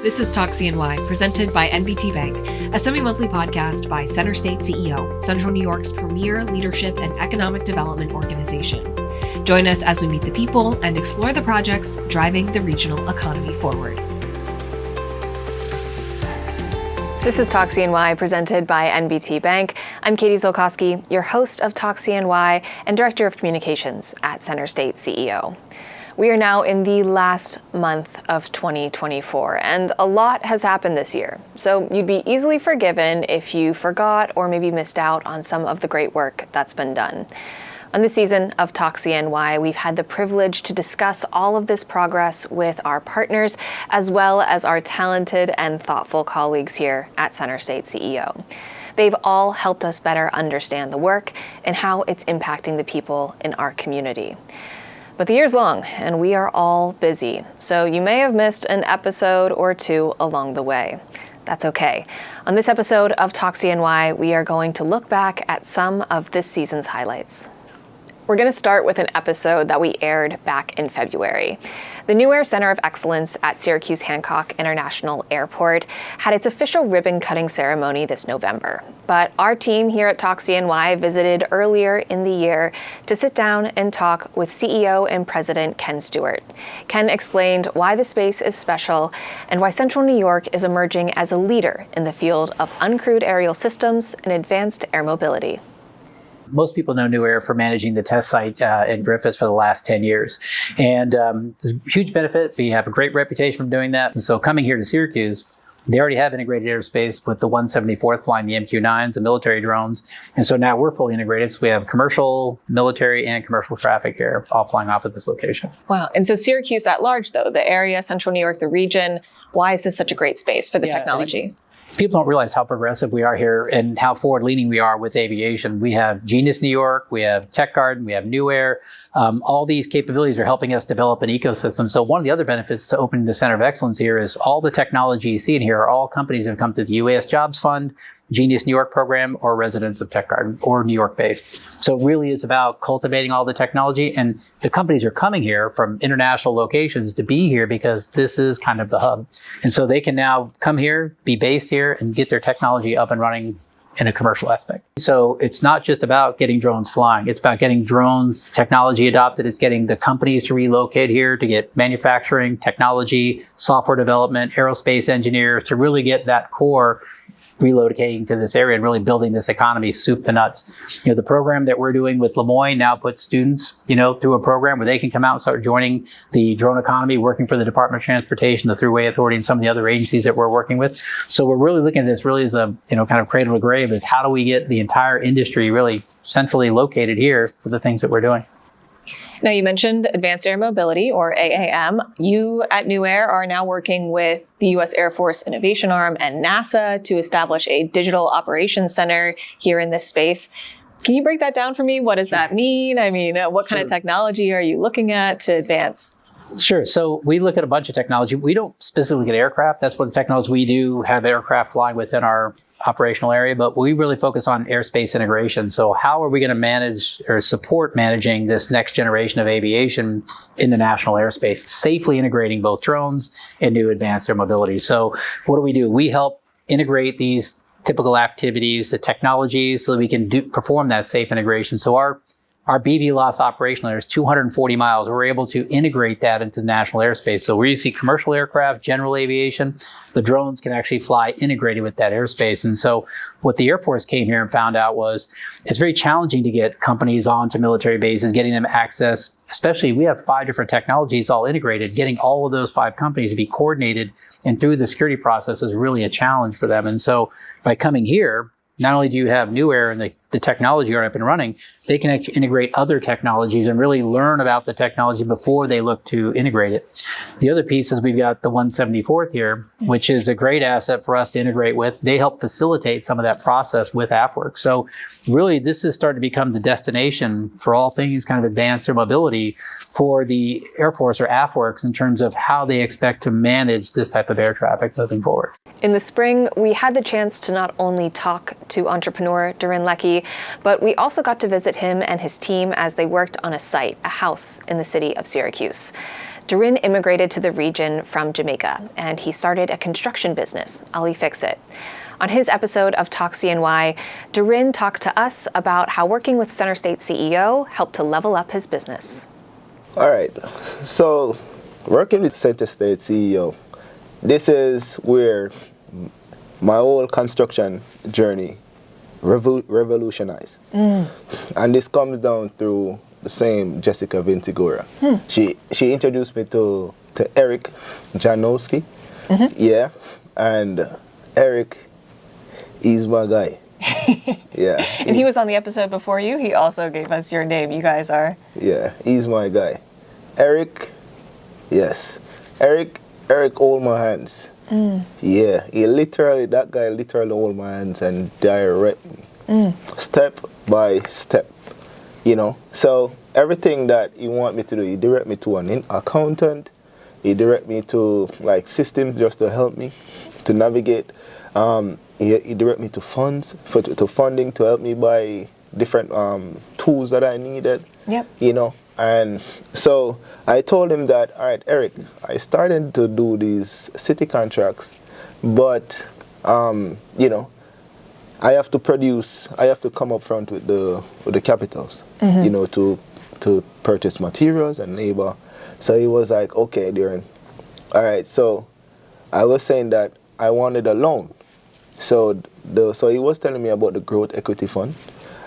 This is Talk CNY, presented by NBT Bank, a semi-monthly podcast by CenterState CEO, Central New York's premier leadership and economic development organization. Join us as we meet the people and explore the projects driving the regional economy forward. This is Talk CNY, presented by NBT Bank. I'm Katie Zolkowski, your host of Talk CNY and Director of Communications at CenterState CEO. We are now in the last month of 2024, and a lot has happened this year. So you'd be easily forgiven if you forgot or maybe missed out on some of the great work that's been done. On this season of Talk CNY, we've had the privilege to discuss all of this progress with our partners, as well as our talented and thoughtful colleagues here at CenterState CEO. They've all helped us better understand the work and how it's impacting the people in our community. But the year's long, and we are all busy, so you may have missed an episode or two along the way. That's okay. On this episode of Talk CNY, we are going to look back at some of this season's highlights. We're going to start with an episode that we aired back in February. The New Air Center of Excellence at Syracuse Hancock International Airport had its official ribbon-cutting ceremony this November. But our team here at Talk CNY visited earlier in the year to sit down and talk with CEO and President Ken Stewart. Ken explained why the space is special and why Central New York is emerging as a leader in the field of uncrewed aerial systems and advanced air mobility. Most people know New Air for managing the test site in Griffiths for the last 10 years. And it's a huge benefit. We have a great reputation from doing that. And so coming here to Syracuse, they already have integrated airspace with the 174th flying the MQ-9s, the military drones. And so now we're fully integrated. So we have commercial, military, and commercial traffic here all flying off at this location. Wow. And so Syracuse at large, though, the area, Central New York, the region, why is this such a great space for the technology? People don't realize how progressive we are here and how forward-leaning we are with aviation. We have Genius New York, we have Tech Garden, we have New Air. All these capabilities are helping us develop an ecosystem. So one of the other benefits to opening the Center of Excellence here is all the technology you see in here are all companies that have come through the UAS Jobs Fund, Genius New York program, or residents of Tech Garden, or New York based. So it really is about cultivating all the technology, and the companies are coming here from international locations to be here because this is kind of the hub. And so they can now come here, be based here, and get their technology up and running in a commercial aspect. So it's not just about getting drones flying. It's about getting drones technology adopted. It's getting the companies to relocate here to get manufacturing, technology, software development, aerospace engineers to really get that core relocating to this area and really building this economy soup to nuts. The program that we're doing with Lemoyne now puts students, through a program where they can come out and start joining the drone economy, working for the Department of Transportation, the Thruway Authority, and some of the other agencies that we're working with. So we're really looking at this really as a, kind of cradle to grave, is how do we get the entire industry really centrally located here for the things that we're doing. Now, you mentioned Advanced Air Mobility, or AAM. You at New Air are now working with the U.S. Air Force Innovation Arm and NASA to establish a digital operations center here in this space. Can you break that down for me? What does that mean? I mean, what kind of technology are you looking at to advance? Sure. So we look at a bunch of technology. We don't specifically look at aircraft. That's what the technology we do, have aircraft flying within our operational area, but we really focus on airspace integration. So how are we going to manage or support managing this next generation of aviation in the national airspace, safely integrating both drones and new advanced air mobility? So what do? We help integrate these typical activities, the technologies, so that we can perform that safe integration. So our BVLOS operational area is 240 miles. We're able to integrate that into the national airspace. So where you see commercial aircraft, general aviation, the drones can actually fly integrated with that airspace. And so what the Air Force came here and found out was it's very challenging to get companies onto military bases, getting them access, especially we have 5 different technologies all integrated. Getting all of those 5 companies to be coordinated and through the security process is really a challenge for them. And so by coming here, not only do you have New Air and the technology are up and running, they can actually integrate other technologies and really learn about the technology before they look to integrate it. The other piece is we've got the 174th here, which is a great asset for us to integrate with. They help facilitate some of that process with AFWERX. So really, this is starting to become the destination for all things kind of advanced air mobility for the Air Force or AFWERX in terms of how they expect to manage this type of air traffic moving forward. In the spring, we had the chance to not only talk to entrepreneur Durin Leckie, but we also got to visit him and his team as they worked on a site, a house in the city of Syracuse. Durin immigrated to the region from Jamaica, and he started a construction business, Ali Fix It. On his episode of Talk CNY, Durin talked to us about how working with CenterState CEO helped to level up his business. All right, so working with CenterState CEO, this is where my whole construction journey revolutionized. And this comes down through the same Jessica Ventigora. She introduced me to Eric Janowski. Yeah, and Eric, he's my guy. Yeah. And he was on the episode before you. He also gave us your name. You guys are. Yeah, he's my guy. Eric, yes. Eric hold my hands. Yeah, that guy literally hold my hands and direct me. Step by step. So everything that he want me to do, he direct me to an accountant. He direct me to like systems just to help me to navigate. He direct me to funding to help me buy different tools that I needed. Yep. And so I told him that, all right, Eric, I started to do these city contracts, but I have to come up front with the capitals, to purchase materials and labor. So he was like, okay, Durin. All right, so I was saying that I wanted a loan. So he was telling me about the growth equity fund,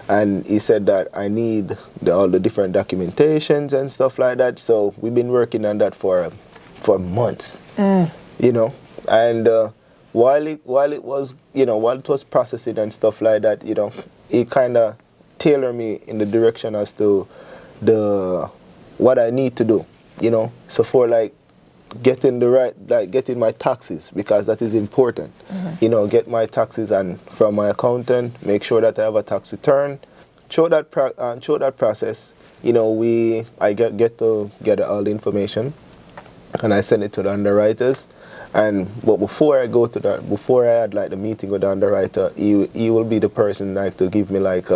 and he said that I need all the different documentations and stuff like that. So we've been working on that for months, and while it was processing and stuff like that, it kind of tailored me in the direction as to what I need to do, So for like getting my taxes, because that is important, get my taxes and from my accountant, make sure that I have a tax return, show that process. I get to get all the information, and I send it to the underwriters. But before I go to that, before I had like the meeting with the underwriter, he will be the person like to give me like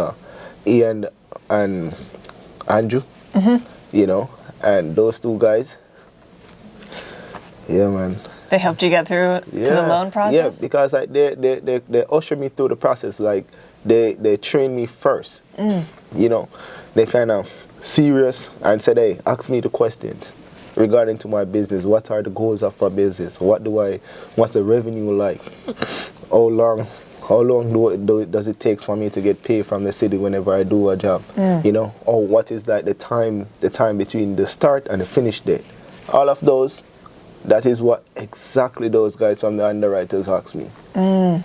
Ian and Andrew, and those two guys. Yeah, man. They helped you get through to the loan process? Yeah, because they ushered me through the process. Like they trained me first. They kind of serious and said, hey, ask me the questions regarding to my business. What are the goals of my business? What's the revenue like? How long does it take for me to get paid from the city whenever I do a job? Or what is like the time between the start and the finish date? All of those, that is what exactly those guys from the underwriters asked me. So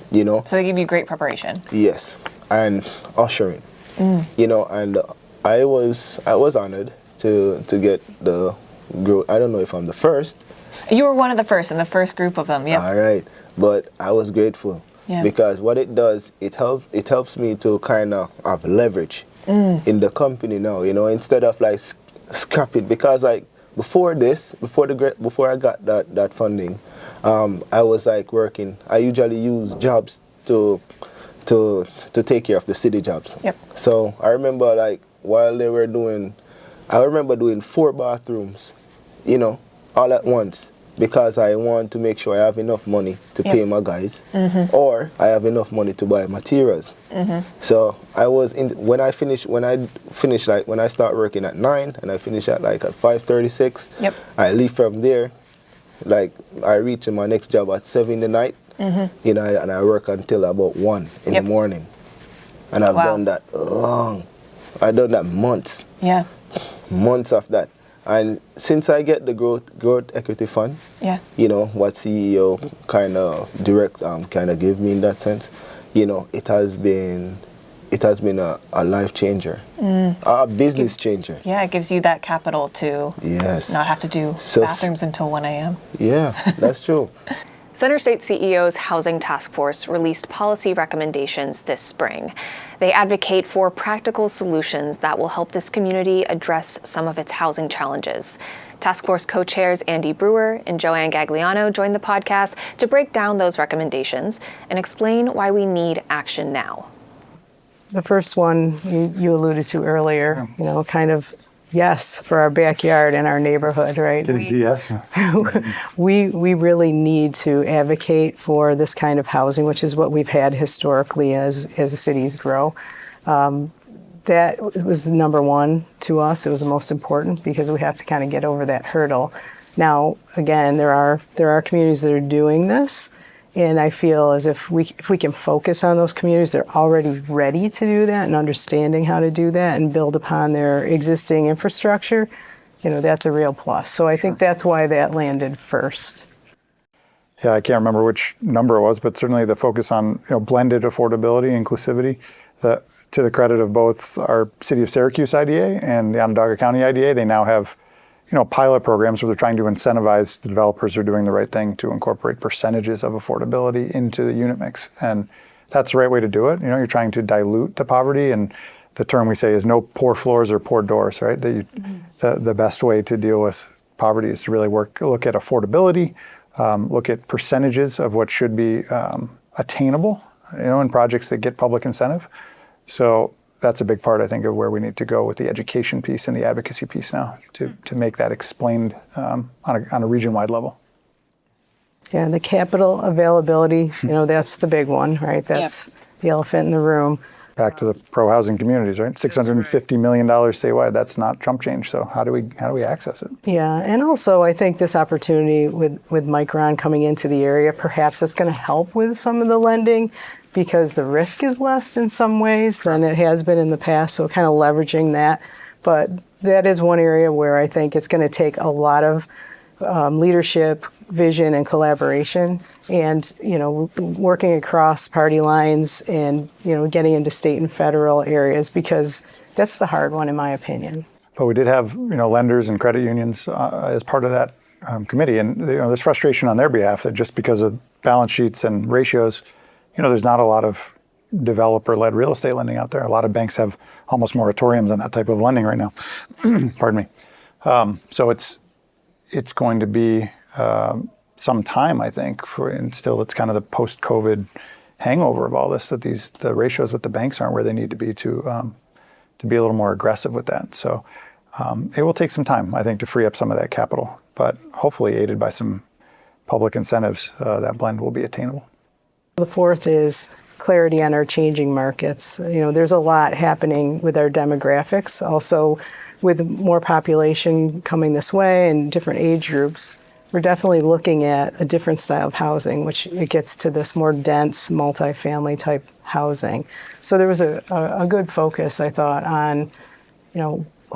they give you great preparation. Yes, and ushering. And I was honored to get the growth. I don't know if I'm the first. You were one of the first in the first group of them. Yeah. All right, but I was grateful because what it does, it helps me to kind of have leverage in the company now. Instead of like scrap it, because like before I got that funding, I was like working. I usually use jobs to take care of the city jobs. Yep. So I remember like while they were doing, I remember doing 4 bathrooms, all at once, because I want to make sure I have enough money to pay my guys, or I have enough money to buy materials. So when I start working at 9 and I finish at 5:36. Yep. I leave from there, like I reach my next job at 7 in the night, and I work until about 1 in the morning. And I've done that long. I've done that months. Yeah. Months of that. And since I get the growth equity fund, what CEO kind of gave me in that sense, it has been a life changer, a business changer. Yeah, it gives you that capital to not have to do bathrooms until 1 a.m. Yeah, that's true. CenterState CEO's Housing Task Force released policy recommendations this spring. They advocate for practical solutions that will help this community address some of its housing challenges. Task Force co-chairs Andy Brewer and Joanne Gagliano joined the podcast to break down those recommendations and explain why we need action now. The first one you alluded to earlier, kind of yes, for our backyard and our neighborhood, right? Yes. We really need to advocate for this kind of housing, which is what we've had historically as the cities grow. That was number one to us. It was the most important because we have to kind of get over that hurdle. Now, again, there are communities that are doing this, and I feel as if we can focus on those communities, they're already ready to do that and understanding how to do that and build upon their existing infrastructure. That's a real plus. So I think that's why that landed first. Yeah, I can't remember which number it was, but certainly the focus on blended affordability, inclusivity. To the credit of both our City of Syracuse IDA and the Onondaga County IDA, they now have pilot programs where they're trying to incentivize the developers who are doing the right thing to incorporate percentages of affordability into the unit mix. And that's the right way to do it. You're trying to dilute the poverty, and the term we say is no poor floors or poor doors, right? The best way to deal with poverty is to really look at affordability, look at percentages of what should be attainable, in projects that get public incentive. So that's a big part, I think, of where we need to go with the education piece and the advocacy piece now to make that explained on a region-wide level. Yeah, the capital availability, that's the big one, right? That's the elephant in the room. Back to the pro-housing communities, right? $650 million statewide, that's not chump change. So how do we access it? Yeah, and also I think this opportunity with Micron coming into the area, perhaps it's going to help with some of the lending because the risk is less in some ways than it has been in the past. So kind of leveraging that. But that is one area where I think it's going to take a lot of leadership, vision, and collaboration, and working across party lines, and getting into state and federal areas, because that's the hard one in my opinion. But we did have lenders and credit unions as part of that committee, and there's frustration on their behalf that just because of balance sheets and ratios, there's not a lot of developer-led real estate lending out there. A lot of banks have almost moratoriums on that type of lending right now. Pardon me. So it's going to be some time, I think, and still it's kind of the post-COVID hangover of all this, that the ratios with the banks aren't where they need to be to be a little more aggressive with that. So it will take some time, I think, to free up some of that capital, but hopefully aided by some public incentives, that blend will be attainable. The fourth is clarity on our changing markets. There's a lot happening with our demographics, also with more population coming this way and different age groups. We're definitely looking at a different style of housing, which it gets to this more dense, multifamily type housing. So there was a good focus, I thought, on,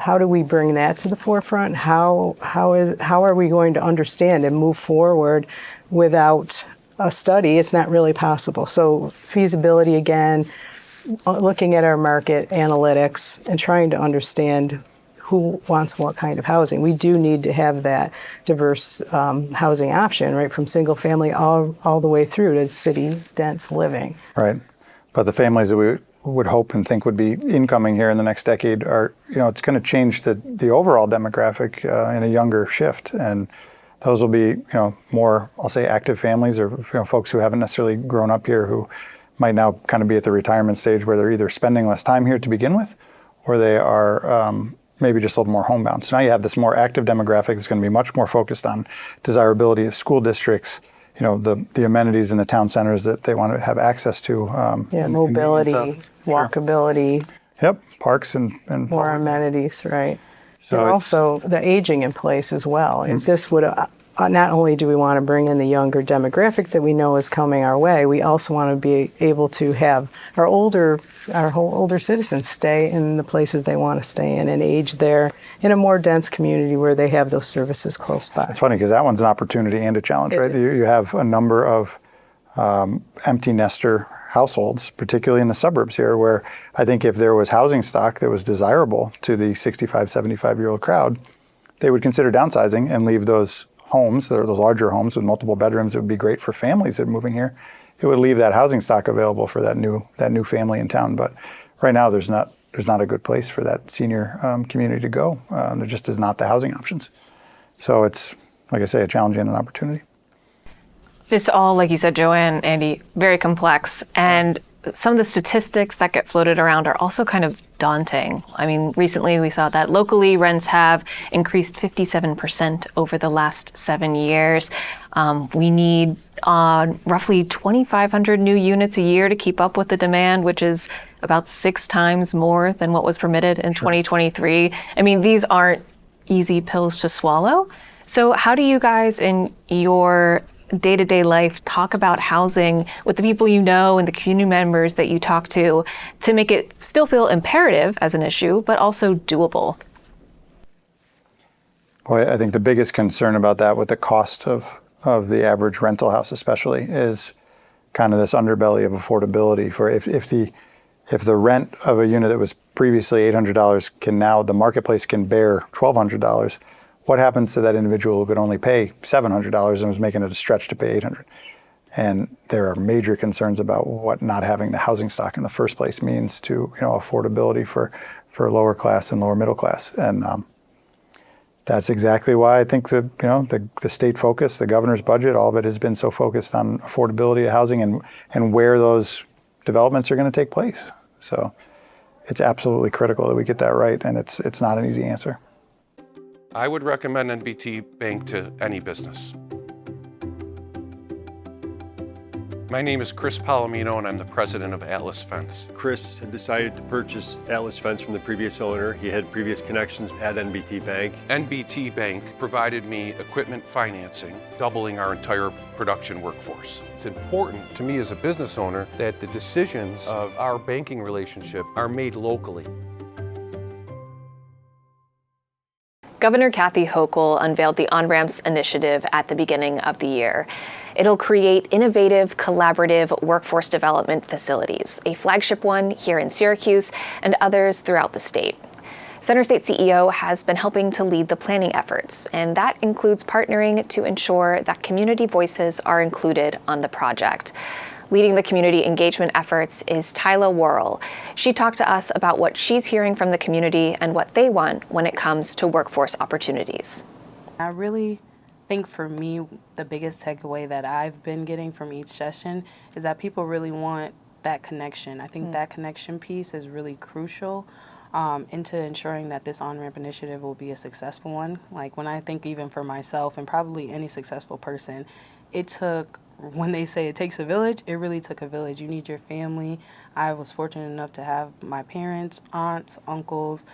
how do we bring that to the forefront? How are we going to understand and move forward without a study? It's not really possible. So feasibility, again, looking at our market analytics and trying to understand who wants what kind of housing. We do need to have that diverse housing option, right, from single family all the way through to city dense living. Right. But the families that we would hope and think would be incoming here in the next decade are, it's going to change the overall demographic in a younger shift. And those will be, more, I'll say, active families, or folks who haven't necessarily grown up here, who might now kind of be at the retirement stage where they're either spending less time here to begin with, or they are maybe just a little more homebound. So now you have this more active demographic that's going to be much more focused on desirability of school districts, the amenities in the town centers that they want to have access to. Mobility, walkability. Yep, parks and more amenities, right. So and also the aging in place as well. Mm-hmm. If this would, not only do we want to bring in the younger demographic that we know is coming our way, we also want to be able to have our older citizens stay in the places they want to stay in and age there in a more dense community where they have those services close by. It's funny because that one's an opportunity and a challenge, right? You have a number of empty nester households, particularly in the suburbs here, where I think if there was housing stock that was desirable to the 65, 75-year-old crowd, they would consider downsizing and leave those homes, those larger homes with multiple bedrooms. It would be great for families that are moving here. It would leave that housing stock available for that new family in town. But right now, there's not a good place for that senior community to go. There just is not the housing options. So it's, like I say, a challenge and an opportunity. This all, like you said, Joanne, Andy, very complex. And some of the statistics that get floated around are also kind of daunting. I mean, recently we saw that locally rents have increased 57% over the last 7 years. We need roughly 2,500 new units a year to keep up with the demand, which is about 6 times more than what was permitted in 2023. I mean, these aren't easy pills to swallow. So how do you guys in your day-to-day life talk about housing with the people you know and the community members that you talk to make it still feel imperative as an issue, but also doable? Boy, I think the biggest concern about that with the cost of the average rental house especially is kind of this underbelly of affordability. For if the rent of a unit that was previously $800 can now, the marketplace can bear $1,200, what happens to that individual who could only pay $700 and was making it a stretch to pay $800? And there are major concerns about what not having the housing stock in the first place means to affordability for lower class and lower middle class. And that's exactly why I think the state focus, the governor's budget, all of it has been so focused on affordability of housing and where those developments are going to take place. So it's absolutely critical that we get that right, and it's not an easy answer. I would recommend NBT Bank to any business. My name is Chris Palomino, and I'm the president of Atlas Fence. Chris had decided to purchase Atlas Fence from the previous owner. He had previous connections at NBT Bank. NBT Bank provided me equipment financing, doubling our entire production workforce. It's important to me as a business owner that the decisions of our banking relationship are made locally. Governor Kathy Hochul unveiled the On-Ramps initiative at the beginning of the year. It'll create innovative, collaborative workforce development facilities, a flagship one here in Syracuse and others throughout the state. CenterState CEO has been helping to lead the planning efforts, and that includes partnering to ensure that community voices are included on the project. Leading the community engagement efforts is Tyla Worrell. She talked to us about what she's hearing from the community and what they want when it comes to workforce opportunities. I really think for me, the biggest takeaway that I've been getting from each session is that people really want that connection. I think that connection piece is really crucial into ensuring that this on-ramp initiative will be a successful one. Like when I think even for myself and probably any successful person, when they say it takes a village, it really took a village. You need your family. I was fortunate enough to have my parents, aunts, uncles,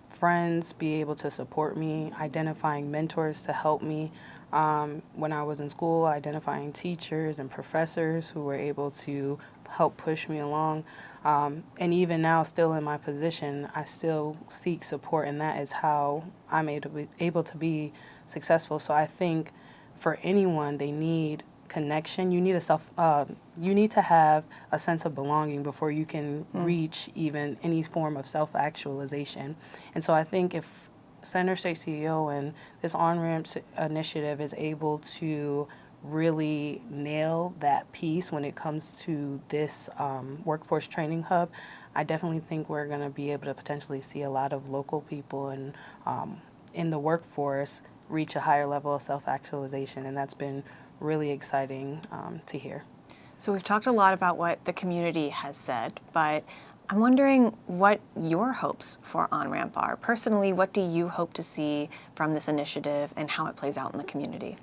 friends be able to support me, identifying mentors to help me. When I was in school, identifying teachers and professors who were able to help push me along. And even now, still in my position, I still seek support, and that is how I'm able to be successful. So I think for anyone, they need connection. You need to have a sense of belonging before you can reach even any form of self-actualization. And so I think if CenterState CEO and this On-Ramps initiative is able to really nail that piece when it comes to this workforce training hub, I definitely think we're going to be able to potentially see a lot of local people and in the workforce reach a higher level of self-actualization, and that's been really exciting to hear. So we've talked a lot about what the community has said, but I'm wondering what your hopes for On-Ramp are. Personally, what do you hope to see from this initiative and how it plays out in the community?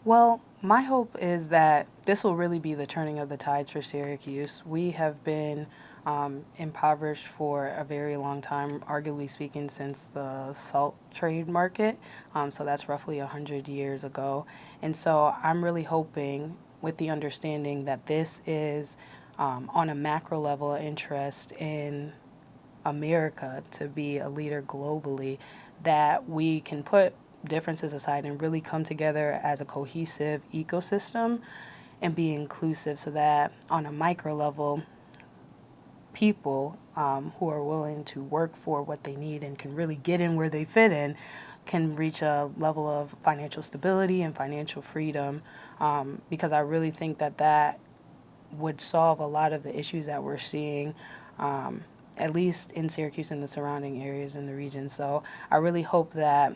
Well, my hope is that this will really be the turning of the tides for Syracuse. We have been impoverished for a very long time, arguably speaking, since the salt trade market. So that's roughly 100 years ago. And so I'm really hoping, with the understanding that this is on a macro level interest in America to be a leader globally, that we can put differences aside and really come together as a cohesive ecosystem and be inclusive, so that on a micro level, people who are willing to work for what they need and can really get in where they fit in can reach a level of financial stability and financial freedom, because I really think that would solve a lot of the issues that we're seeing, at least in Syracuse and the surrounding areas in the region. So I really hope that,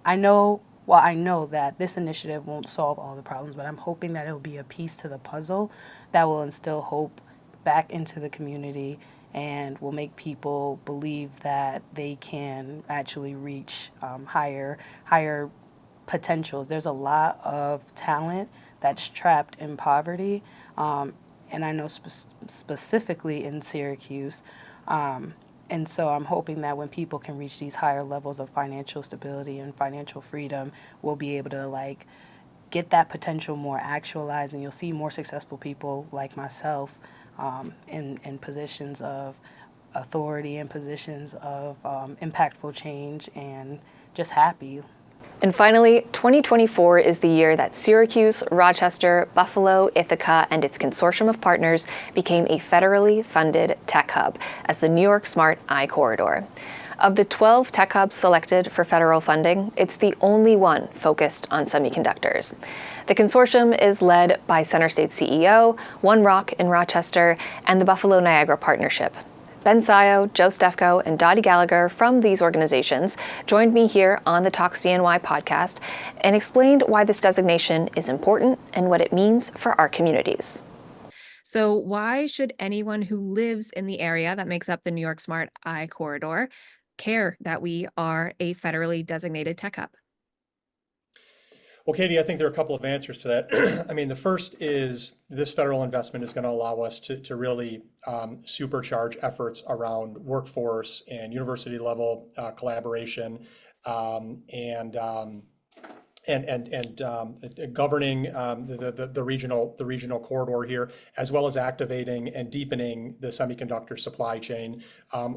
I know that this initiative won't solve all the problems, but I'm hoping that it will be a piece to the puzzle that will instill hope back into the community and will make people believe that they can actually reach higher potentials. There's a lot of talent that's trapped in poverty, and I know specifically in Syracuse. And so I'm hoping that when people can reach these higher levels of financial stability and financial freedom, we'll be able to get that potential more actualized, and you'll see more successful people like myself in positions of authority and positions of impactful change, and just happy. And finally, 2024 is the year that Syracuse, Rochester, Buffalo, Ithaca, and its consortium of partners became a federally funded tech hub as the New York Smart I-Corridor. Of the 12 tech hubs selected for federal funding, it's the only one focused on semiconductors. The consortium is led by CenterState CEO, One Rock in Rochester, and the Buffalo Niagara Partnership. Ben Sayo, Joe Stefko, and Dottie Gallagher from these organizations joined me here on the Talk CNY podcast and explained why this designation is important and what it means for our communities. So why should anyone who lives in the area that makes up the New York Smart I-Corridor care that we are a federally designated tech hub? Well, Katie, I think there are a couple of answers to that. I mean, the first is this federal investment is going to allow us to really supercharge efforts around workforce and university level collaboration and governing the regional corridor here, as well as activating and deepening the semiconductor supply chain,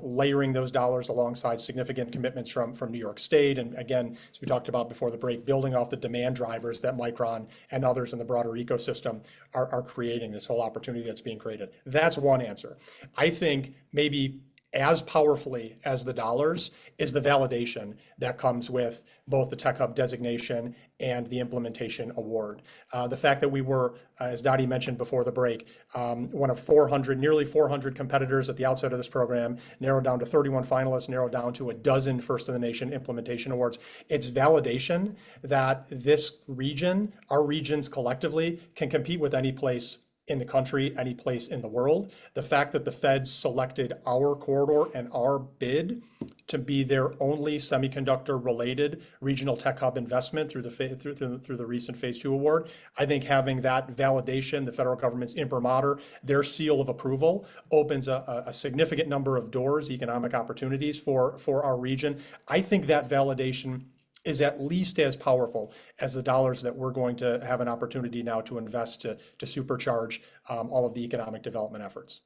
layering those dollars alongside significant commitments from New York State, and again, as we talked about before the break, building off the demand drivers that Micron and others in the broader ecosystem are creating, this whole opportunity that's being created. That's one answer. I think maybe as powerfully as the dollars is the validation that comes with both the Tech Hub designation and the implementation award. The fact that we were, as Dottie mentioned before the break, one of nearly 400 competitors at the outset of this program, narrowed down to 31 finalists, narrowed down to a dozen First in the Nation implementation awards. It's validation that this region, our regions collectively, can compete with any place in the country, any place in the world. The fact that the feds selected our corridor and our bid to be their only semiconductor-related regional tech hub investment through the recent Phase 2 award, I think having that validation, the federal government's imprimatur, their seal of approval, opens a significant number of doors, economic opportunities for our region. I think that validation is at least as powerful as the dollars that we're going to have an opportunity now to invest to supercharge all of the economic development efforts.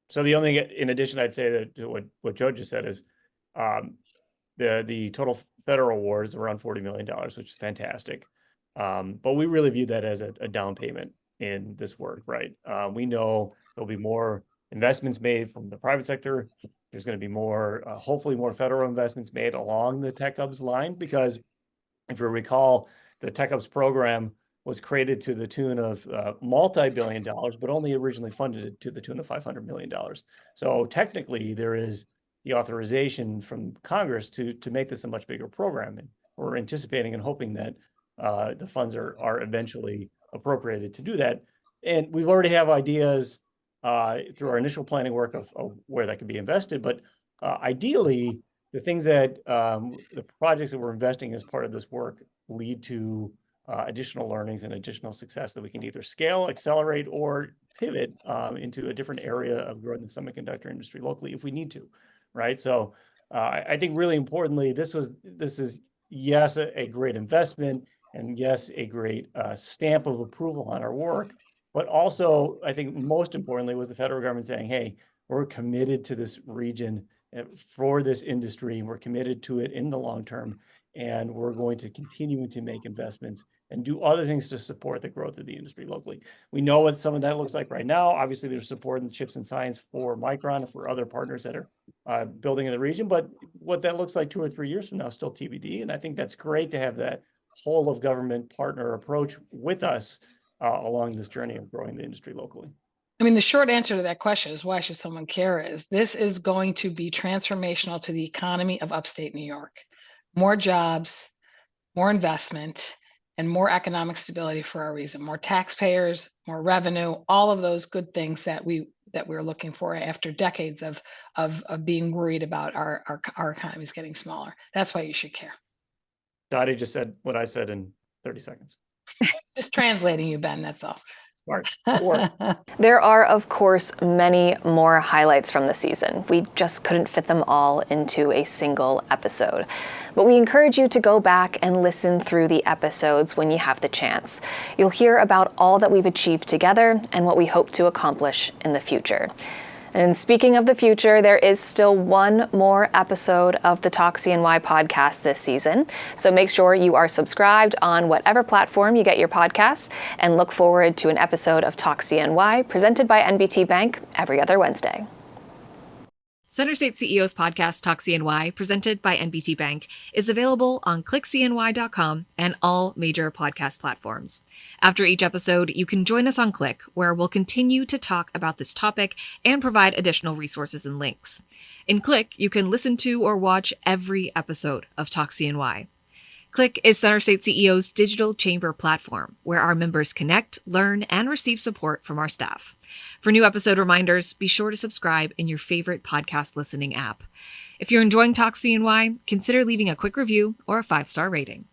So the only thing in addition I'd say to what Joe just said is the total federal award is around $40 million, which is fantastic. But we really view that as a down payment in this work, right? We know there'll be more investments made from the private sector. There's going to be more, hopefully more federal investments made along the Tech Hubs line, because if you recall, the Tech Hubs program was created to the tune of multi-billion dollars, but only originally funded to the tune of $500 million. So technically there is the authorization from Congress to make this a much bigger program. And we're anticipating and hoping that the funds are eventually appropriated to do that. And we've already have ideas through our initial planning work of where that could be invested. But ideally, the things that the projects that we're investing as part of this work lead to additional learnings and additional success that we can either scale, accelerate, or pivot into a different area of growing the semiconductor industry locally if we need to, right? So I think really importantly, this is yes, a great investment, and yes, a great stamp of approval on our work. But also, I think most importantly was the federal government saying, hey, we're committed to this region for this industry. We're committed to it in the long term, and we're going to continue to make investments and do other things to support the growth of the industry locally. We know what some of that looks like right now. Obviously, there's support in chips and science for Micron and for other partners that are building in the region. But what that looks like 2 or 3 years from now is still TBD. And I think that's great to have that whole of government partner approach with us along this journey of growing the industry locally. I mean, the short answer to that question is why should someone care is this is going to be transformational to the economy of upstate New York. More jobs, more investment, and more economic stability for our region. More taxpayers, more revenue, all of those good things that we that we're looking for after decades of being worried about our economies getting smaller. That's why you should care. Dottie just said what I said in 30 seconds. Just translating you, Ben, that's all. Smart. Good work. There are, of course, many more highlights from the season. We just couldn't fit them all into a single episode. But we encourage you to go back and listen through the episodes when you have the chance. You'll hear about all that we've achieved together and what we hope to accomplish in the future. And speaking of the future, there is still one more episode of the Talk CNY podcast this season. So make sure you are subscribed on whatever platform you get your podcasts, and look forward to an episode of Talk CNY presented by NBT Bank every other Wednesday. CenterState CEO's podcast, Talk CNY, presented by NBT Bank, is available on clickcny.com and all major podcast platforms. After each episode, you can join us on Click, where we'll continue to talk about this topic and provide additional resources and links. In Click, you can listen to or watch every episode of Talk CNY. Click is CenterState CEO's digital chamber platform, where our members connect, learn, and receive support from our staff. For new episode reminders, be sure to subscribe in your favorite podcast listening app. If you're enjoying Talk CNY, consider leaving a quick review or a 5-star rating.